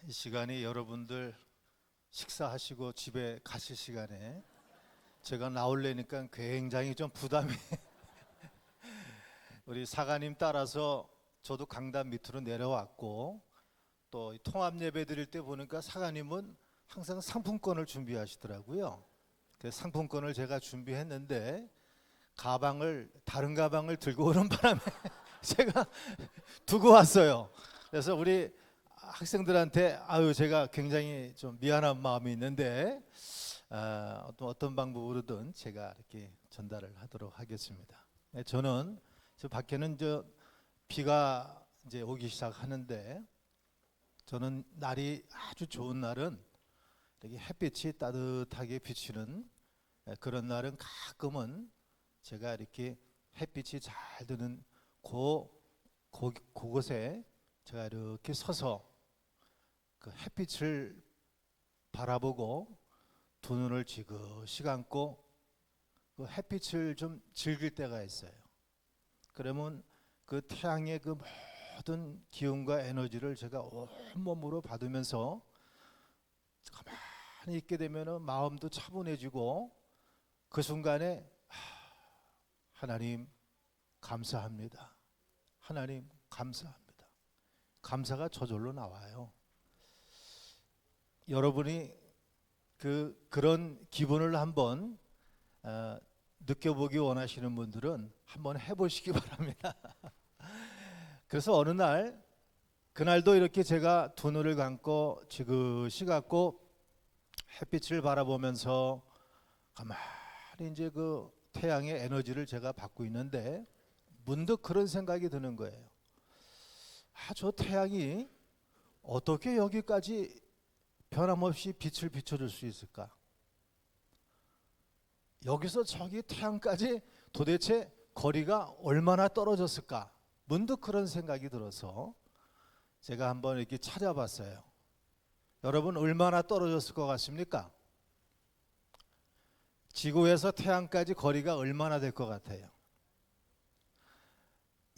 이 시간이 여러분들 식사하시고 집에 가실 시간에 제가 나오려니까 굉장히 좀 부담이 우리 사가님 따라서 저도 강단 밑으로 내려왔고 또 통합 예배 드릴 때 보니까 사가님은 항상 상품권을 준비하시더라고요. 그 상품권을 제가 준비했는데 다른 가방을 들고 오는 바람에 제가 두고 왔어요. 그래서 우리 학생들한테 제가 굉장히 좀 미안한 마음이 있는데 어떤 방법으로든 제가 이렇게 전달을 하도록 하겠습니다. 저는 저 밖에는 비가 이제 오기 시작하는데 저는 날이 아주 좋은 날은 이렇게 햇빛이 따뜻하게 비치는 그런 날은 가끔은 제가 이렇게 햇빛이 잘 드는 그곳에 제가 이렇게 서서 그 햇빛을 바라보고 두 눈을 지그시 감고 그 햇빛을 좀 즐길 때가 있어요. 그러면 그 태양의 그 모든 기운과 에너지를 제가 온몸으로 받으면서 가만히 있게 되면 마음도 차분해지고 그 순간에 하나님 감사합니다. 하나님 감사합니다. 감사가 저절로 나와요. 여러분이 그런 기분을 한번 느껴보기 원하시는 분들은 한번 해보시기 바랍니다. 그래서 어느 날 그날도 이렇게 제가 두 눈을 감고 지그시 감고 햇빛을 바라보면서 가만히 이제 그 태양의 에너지를 제가 받고 있는데 문득 그런 생각이 드는 거예요. 저 태양이 어떻게 여기까지 변함없이 빛을 비춰줄 수 있을까? 여기서 저기 태양까지 도대체 거리가 얼마나 떨어졌을까? 문득 그런 생각이 들어서 제가 한번 이렇게 찾아봤어요. 여러분 얼마나 떨어졌을 것 같습니까? 지구에서 태양까지 거리가 얼마나 될 것 같아요?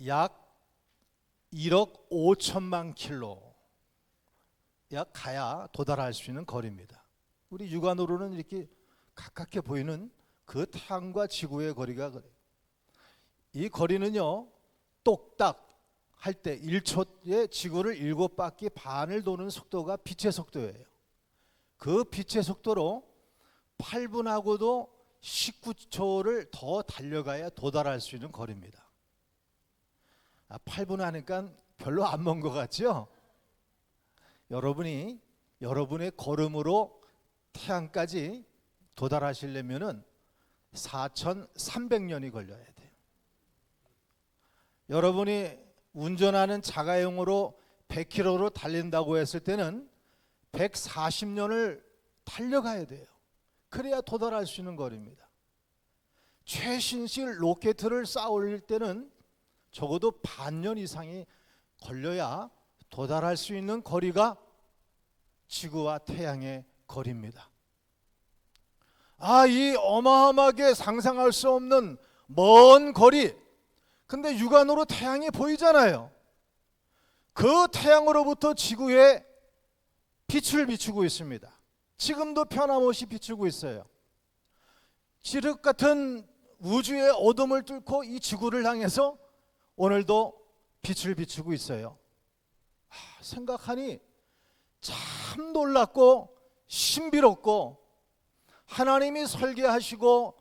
약 1억 5천만 킬로 약 가야 도달할 수 있는 거리입니다. 우리 육안으로는 이렇게 가깝게 보이는 그 태양과 지구의 거리가 그래요. 이 거리는요 똑딱 할 때 1초에 지구를 7바퀴 반을 도는 속도가 빛의 속도예요. 그 빛의 속도로 8분하고도 19초를 더 달려가야 도달할 수 있는 거리입니다. 8분 하니까 별로 안 먼 것 같죠? 여러분이 여러분의 걸음으로 태양까지 도달하시려면은 4,300년이 걸려야 돼요. 여러분이 운전하는 자가용으로 100km로 달린다고 했을 때는 140년을 달려가야 돼요. 그래야 도달할 수 있는 거리입니다. 최신식 로켓을 쌓아 올릴 때는 적어도 반년 이상이 걸려야 도달할 수 있는 거리가 지구와 태양의 거리입니다. 이 어마어마하게 상상할 수 없는 먼 거리. 근데 육안으로 태양이 보이잖아요. 그 태양으로부터 지구에 빛을 비추고 있습니다. 지금도 변함없이 비추고 있어요. 지륵 같은 우주의 어둠을 뚫고 이 지구를 향해서 오늘도 빛을 비추고 있어요. 생각하니 참 놀랍고 신비롭고 하나님이 설계하시고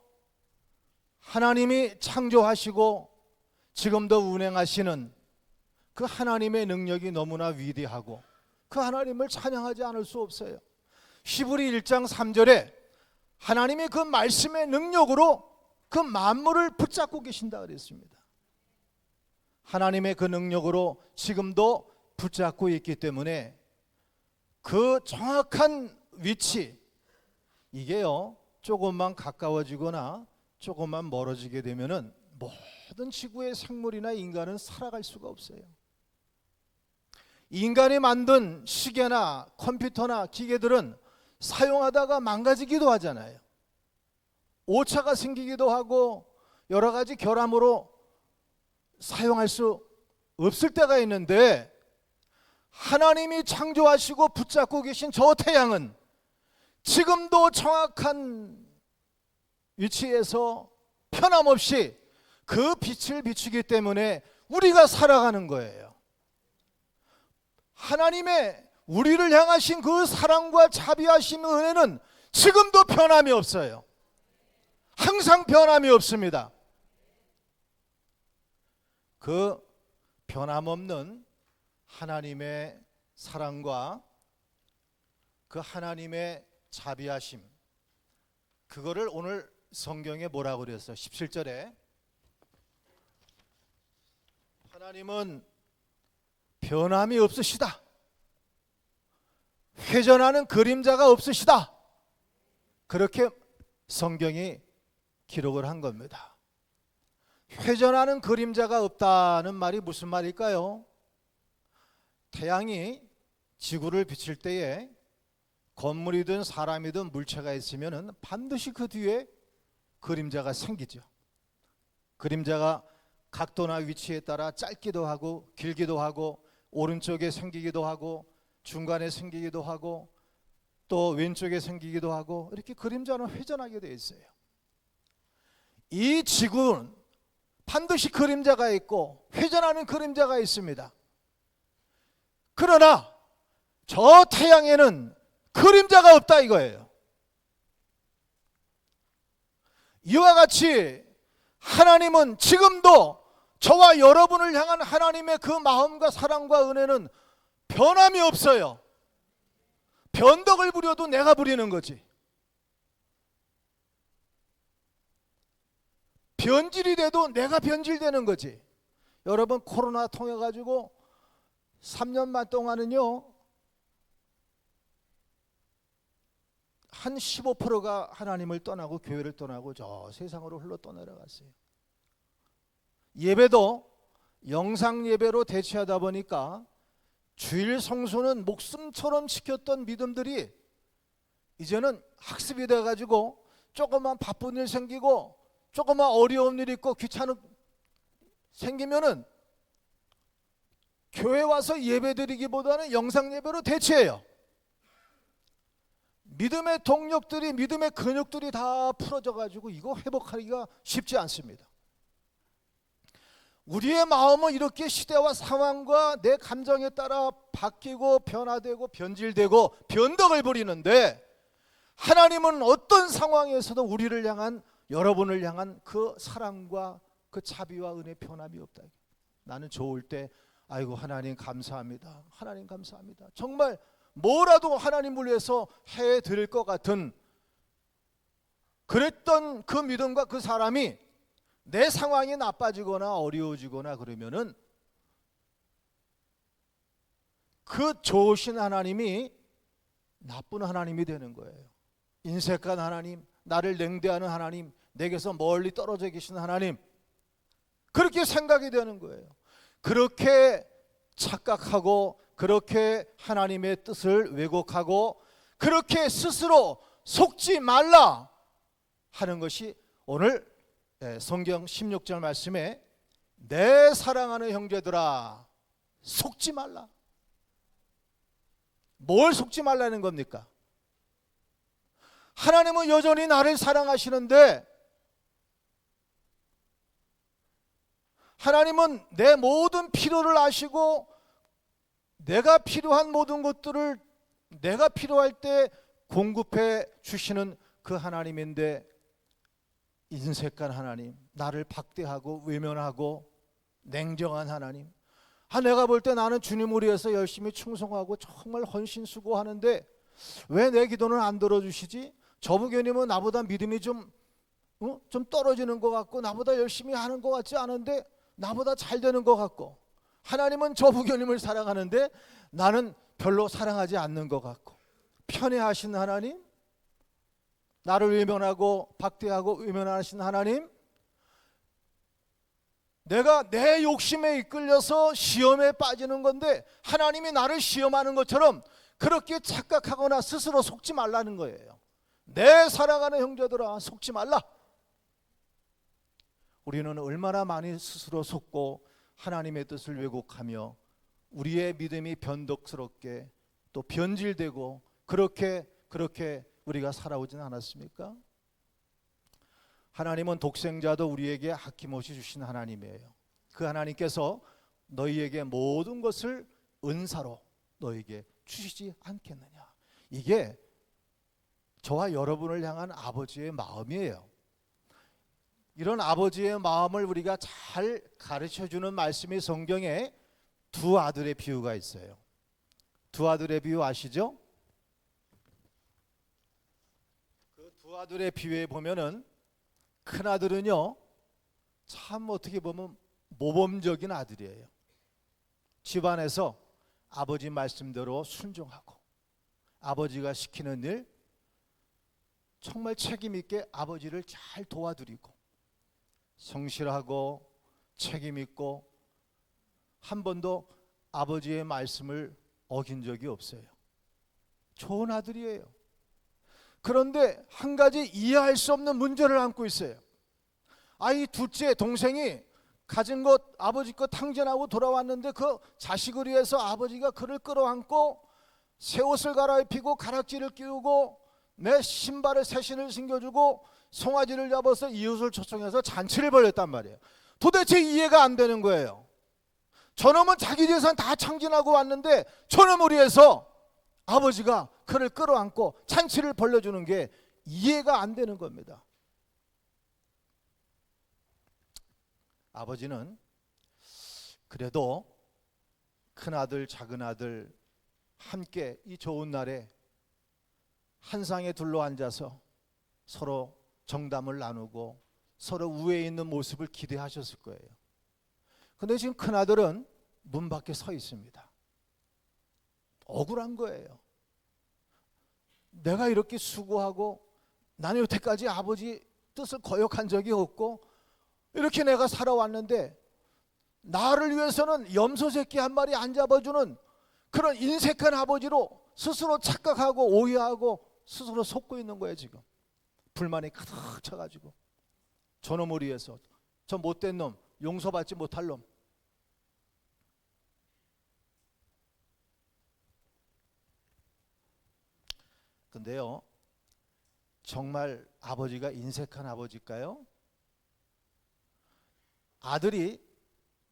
하나님이 창조하시고 지금도 운행하시는 그 하나님의 능력이 너무나 위대하고 그 하나님을 찬양하지 않을 수 없어요. 히브리 1장 3절에 하나님이 그 말씀의 능력으로 그 만물을 붙잡고 계신다 그랬습니다. 하나님의 그 능력으로 지금도 붙잡고 있기 때문에 그 정확한 위치 이게요 조금만 가까워지거나 조금만 멀어지게 되면은 모든 지구의 생물이나 인간은 살아갈 수가 없어요. 인간이 만든 시계나 컴퓨터나 기계들은 사용하다가 망가지기도 하잖아요. 오차가 생기기도 하고 여러 가지 결함으로 사용할 수 없을 때가 있는데 하나님이 창조하시고 붙잡고 계신 저 태양은 지금도 정확한 위치에서 편함없이 그 빛을 비추기 때문에 우리가 살아가는 거예요. 하나님의 우리를 향하신 그 사랑과 자비하심 은혜는 지금도 변함이 없어요. 항상 변함이 없습니다. 그 변함없는 하나님의 사랑과 그 하나님의 자비하심, 그거를 오늘 성경에 뭐라고 그랬어요? 17절에 하나님은 변함이 없으시다, 회전하는 그림자가 없으시다, 그렇게 성경이 기록을 한 겁니다. 회전하는 그림자가 없다는 말이 무슨 말일까요? 태양이 지구를 비칠 때에 건물이든 사람이든 물체가 있으면 반드시 그 뒤에 그림자가 생기죠. 그림자가 각도나 위치에 따라 짧기도 하고 길기도 하고 오른쪽에 생기기도 하고 중간에 생기기도 하고 또 왼쪽에 생기기도 하고 이렇게 그림자는 회전하게 되어 있어요. 이 지구는 반드시 그림자가 있고 회전하는 그림자가 있습니다. 그러나 저 태양에는 그림자가 없다 이거예요. 이와 같이 하나님은 지금도 저와 여러분을 향한 하나님의 그 마음과 사랑과 은혜는 변함이 없어요. 변덕을 부려도 내가 부리는 거지. 변질이 돼도 내가 변질되는 거지. 여러분 코로나 통해 가지고 3년만 동안은요 한 15%가 하나님을 떠나고 교회를 떠나고 저 세상으로 흘러 떠내려갔어요. 예배도 영상 예배로 대체하다 보니까 주일 성수는 목숨처럼 지켰던 믿음들이 이제는 학습이 돼가지고 조금만 바쁜 일 생기고 조금만 어려운 일 있고 귀찮은 생기면은 교회 와서 예배 드리기보다는 영상 예배로 대체해요. 믿음의 동력들이, 믿음의 근육들이 다 풀어져 가지고 이거 회복하기가 쉽지 않습니다. 우리의 마음은 이렇게 시대와 상황과 내 감정에 따라 바뀌고 변화되고 변질되고 변덕을 부리는데 하나님은 어떤 상황에서도 우리를 향한, 여러분을 향한 그 사랑과 그 자비와 은혜 변함이 없다. 나는 좋을 때 아이고 하나님 감사합니다, 하나님 감사합니다, 정말 뭐라도 하나님을 위해서 해드릴 것 같은 그랬던 그 믿음과 그 사람이 내 상황이 나빠지거나 어려워지거나 그러면은 그 좋으신 하나님이 나쁜 하나님이 되는 거예요. 인색한 하나님, 나를 냉대하는 하나님, 내게서 멀리 떨어져 계신 하나님, 그렇게 생각이 되는 거예요. 그렇게 착각하고 그렇게 하나님의 뜻을 왜곡하고 그렇게 스스로 속지 말라 하는 것이 오늘 성경 16절 말씀에 내 사랑하는 형제들아 속지 말라. 뭘 속지 말라는 겁니까? 하나님은 여전히 나를 사랑하시는데 하나님은 내 모든 필요를 아시고 내가 필요한 모든 것들을 내가 필요할 때 공급해 주시는 그 하나님인데 인색한 하나님, 나를 박대하고 외면하고 냉정한 하나님, 내가 볼 때 나는 주님을 위해서 열심히 충성하고 정말 헌신수고하는데 왜 내 기도는 안 들어주시지? 저부교님은 나보다 믿음이 좀 떨어지는 것 같고 나보다 열심히 하는 것 같지 않은데 나보다 잘 되는 것 같고, 하나님은 저부교님을 사랑하는데 나는 별로 사랑하지 않는 것 같고, 편애하신 하나님, 나를 외면하고 박대하고 외면하신 하나님, 내가 내 욕심에 이끌려서 시험에 빠지는 건데 하나님이 나를 시험하는 것처럼 그렇게 착각하거나 스스로 속지 말라는 거예요. 내 사랑하는 형제들아 속지 말라. 우리는 얼마나 많이 스스로 속고 하나님의 뜻을 왜곡하며 우리의 믿음이 변덕스럽게 또 변질되고 그렇게 우리가 살아오진 않았습니까? 하나님은 독생자도 우리에게 아낌없이 주신 하나님이에요. 그 하나님께서 너희에게 모든 것을 은사로 너희에게 주시지 않겠느냐. 이게 저와 여러분을 향한 아버지의 마음이에요. 이런 아버지의 마음을 우리가 잘 가르쳐주는 말씀이 성경에 두 아들의 비유가 있어요. 두 아들의 비유 아시죠? 그 두 아들의 비유에 보면은 큰 아들은요, 참 어떻게 보면 모범적인 아들이에요. 집안에서 아버지 말씀대로 순종하고 아버지가 시키는 일 정말 책임 있게 아버지를 잘 도와드리고 성실하고 책임 있고 한 번도 아버지의 말씀을 어긴 적이 없어요. 좋은 아들이에요. 그런데 한 가지 이해할 수 없는 문제를 안고 있어요. 이 둘째 동생이 가진 것 아버지 것 탕진하고 돌아왔는데 그 자식을 위해서 아버지가 그를 끌어안고 새 옷을 갈아입히고 가락지를 끼우고 내 신발에 새 신을 신겨주고 송아지를 잡아서 이웃을 초청해서 잔치를 벌였단 말이에요. 도대체 이해가 안 되는 거예요. 저놈은 자기 재산 다 탕진하고 왔는데 저놈을 위해서 아버지가 그를 끌어안고 잔치를 벌려주는 게 이해가 안 되는 겁니다. 아버지는 그래도 큰아들 작은아들 함께 이 좋은 날에 한 상에 둘러앉아서 서로 정담을 나누고 서로 우애에 있는 모습을 기대하셨을 거예요. 그런데 지금 큰아들은 문 밖에 서 있습니다. 억울한 거예요. 내가 이렇게 수고하고 나는 여태까지 아버지 뜻을 거역한 적이 없고 이렇게 내가 살아왔는데 나를 위해서는 염소 새끼 한 마리 안 잡아주는 그런 인색한 아버지로 스스로 착각하고 오해하고 스스로 속고 있는 거예요. 지금 불만이 가득 차가지고 저놈을 위해서 저 못된 놈 용서받지 못할 놈. 근데요, 정말 아버지가 인색한 아버지일까요? 아들이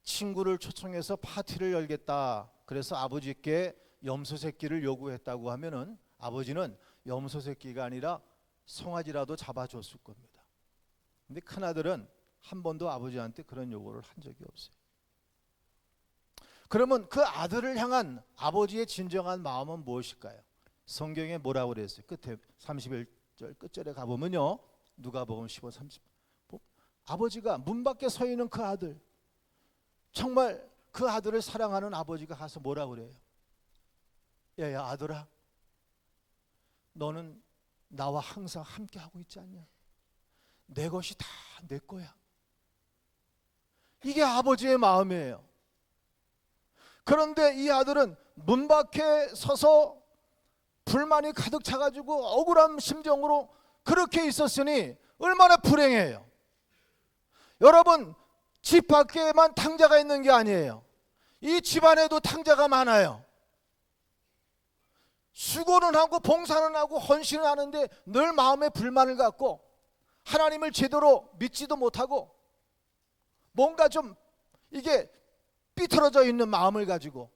친구를 초청해서 파티를 열겠다 그래서 아버지께 염소 새끼를 요구했다고 하면은 아버지는 염소 새끼가 아니라 송아지라도 잡아줬을 겁니다. 근데 큰아들은 한 번도 아버지한테 그런 요구를 한 적이 없어요. 그러면 그 아들을 향한 아버지의 진정한 마음은 무엇일까요? 성경에 뭐라고 그랬어요? 끝에 31절 끝절에 가보면요, 누가복음 15, 30 아버지가 문 밖에 서 있는 그 아들, 정말 그 아들을 사랑하는 아버지가 가서 뭐라고 그래요? 야 아들아, 너는 나와 항상 함께 하고 있지 않냐? 내 것이 다 내 거야. 이게 아버지의 마음이에요. 그런데 이 아들은 문 밖에 서서 불만이 가득 차가지고 억울한 심정으로 그렇게 있었으니 얼마나 불행해요. 여러분, 집 밖에만 탕자가 있는 게 아니에요. 이 집안에도 탕자가 많아요. 수고는 하고 봉사는 하고 헌신은 하는데 늘 마음에 불만을 갖고 하나님을 제대로 믿지도 못하고 뭔가 좀 이게 삐뚤어져 있는 마음을 가지고.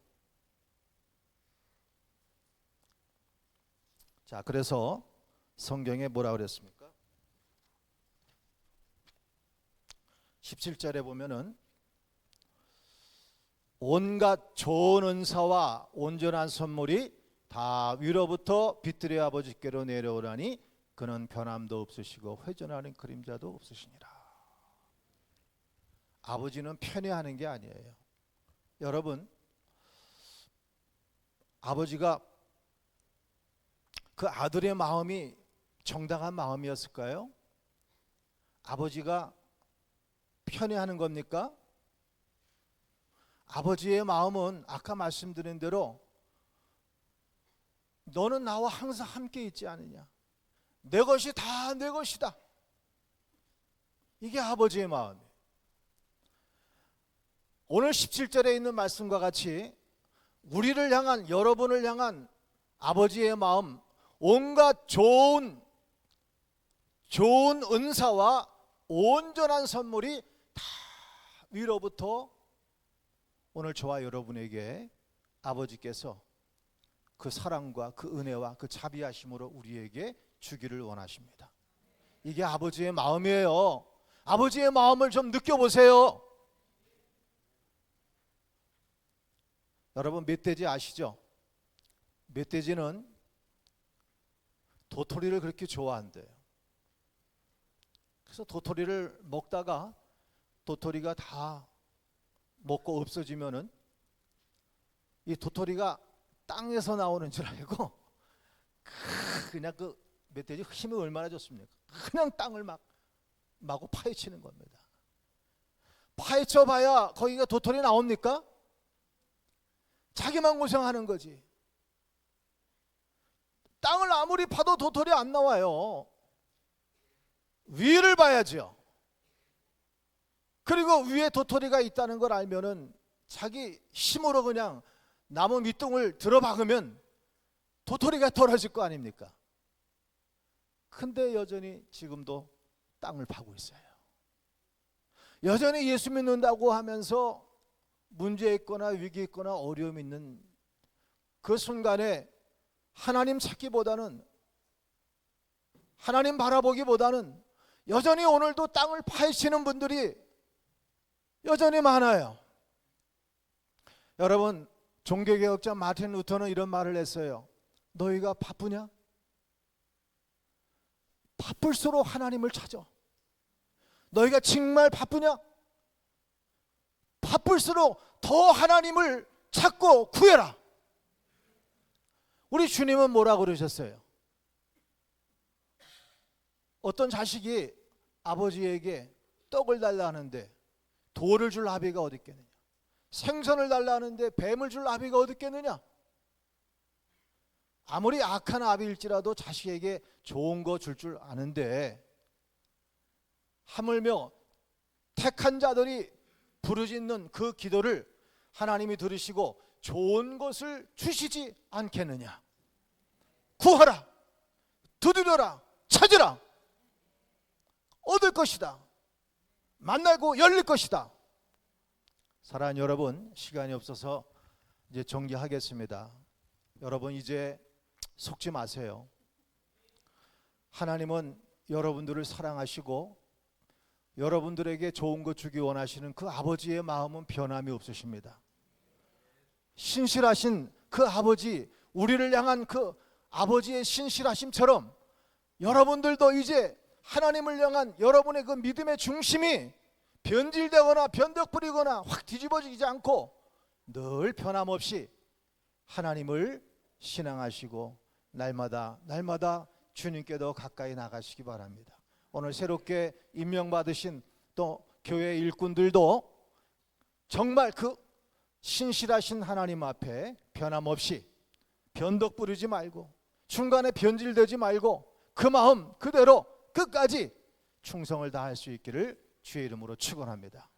자, 그래서 성경에 뭐라 그랬습니까? 17절에 보면은 온갖 좋은 은사와 온전한 선물이 다 위로부터 빛들의 아버지께로 내려오라니 그는 변함도 없으시고 회전하는 그림자도 없으시니라. 아버지는 편애하는 게 아니에요. 여러분, 아버지가 그 아들의 마음이 정당한 마음이었을까요? 아버지가 편애하는 겁니까? 아버지의 마음은 아까 말씀드린 대로 너는 나와 항상 함께 있지 않느냐, 내 것이 다 내 것이다, 이게 아버지의 마음이에요. 오늘 17절에 있는 말씀과 같이 우리를 향한, 여러분을 향한 아버지의 마음, 온갖 좋은 은사와 온전한 선물이 다 위로부터 오늘 저와 여러분에게 아버지께서 그 사랑과 그 은혜와 그 자비하심으로 우리에게 주기를 원하십니다. 이게 아버지의 마음이에요. 아버지의 마음을 좀 느껴보세요. 여러분, 멧돼지 아시죠? 멧돼지는 도토리를 그렇게 좋아한대요. 그래서 도토리를 먹다가 도토리가 다 먹고 없어지면은 이 도토리가 땅에서 나오는 줄 알고 그냥 그 멧돼지 힘이 얼마나 좋습니까? 그냥 땅을 마구 파헤치는 겁니다. 파헤쳐 봐야 거기가 도토리 나옵니까? 자기만 고생하는 거지. 땅을 아무리 파도 도토리 안 나와요. 위를 봐야죠. 그리고 위에 도토리가 있다는 걸 알면은 자기 힘으로 그냥 나무 밑둥을 들어박으면 도토리가 떨어질 거 아닙니까? 근데 여전히 지금도 땅을 파고 있어요. 여전히 예수 믿는다고 하면서 문제 있거나 위기 있거나 어려움 있는 그 순간에 하나님 찾기보다는, 하나님 바라보기보다는 여전히 오늘도 땅을 파헤치는 분들이 여전히 많아요. 여러분, 종교개혁자 마틴 루터는 이런 말을 했어요. 너희가 바쁘냐? 바쁠수록 하나님을 찾아. 너희가 정말 바쁘냐? 바쁠수록 더 하나님을 찾고 구해라. 우리 주님은 뭐라고 그러셨어요? 어떤 자식이 아버지에게 떡을 달라 하는데 돌을 줄 아비가 어디 있겠느냐? 생선을 달라 하는데 뱀을 줄 아비가 어디 있겠느냐? 아무리 악한 아비일지라도 자식에게 좋은 거 줄 아는데 하물며 택한 자들이 부르짖는 그 기도를 하나님이 들으시고 좋은 것을 주시지 않겠느냐? 구하라, 두드려라, 찾으라, 얻을 것이다, 만나고 열릴 것이다. 사랑하는 여러분, 시간이 없어서 이제 정리하겠습니다. 여러분, 이제 속지 마세요. 하나님은 여러분들을 사랑하시고 여러분들에게 좋은 것 주기 원하시는 그 아버지의 마음은 변함이 없으십니다. 신실하신 그 아버지, 우리를 향한 그 아버지의 신실하심처럼 여러분들도 이제 하나님을 향한 여러분의 그 믿음의 중심이 변질되거나 변덕 부리거나 확 뒤집어지지 않고 늘 변함없이 하나님을 신앙하시고 날마다 주님께 더 가까이 나가시기 바랍니다. 오늘 새롭게 임명받으신 또 교회 일꾼들도 정말 그 신실하신 하나님 앞에 변함없이 변덕 부리지 말고 중간에 변질되지 말고 그 마음 그대로 끝까지 충성을 다할 수 있기를 주의 이름으로 축원합니다.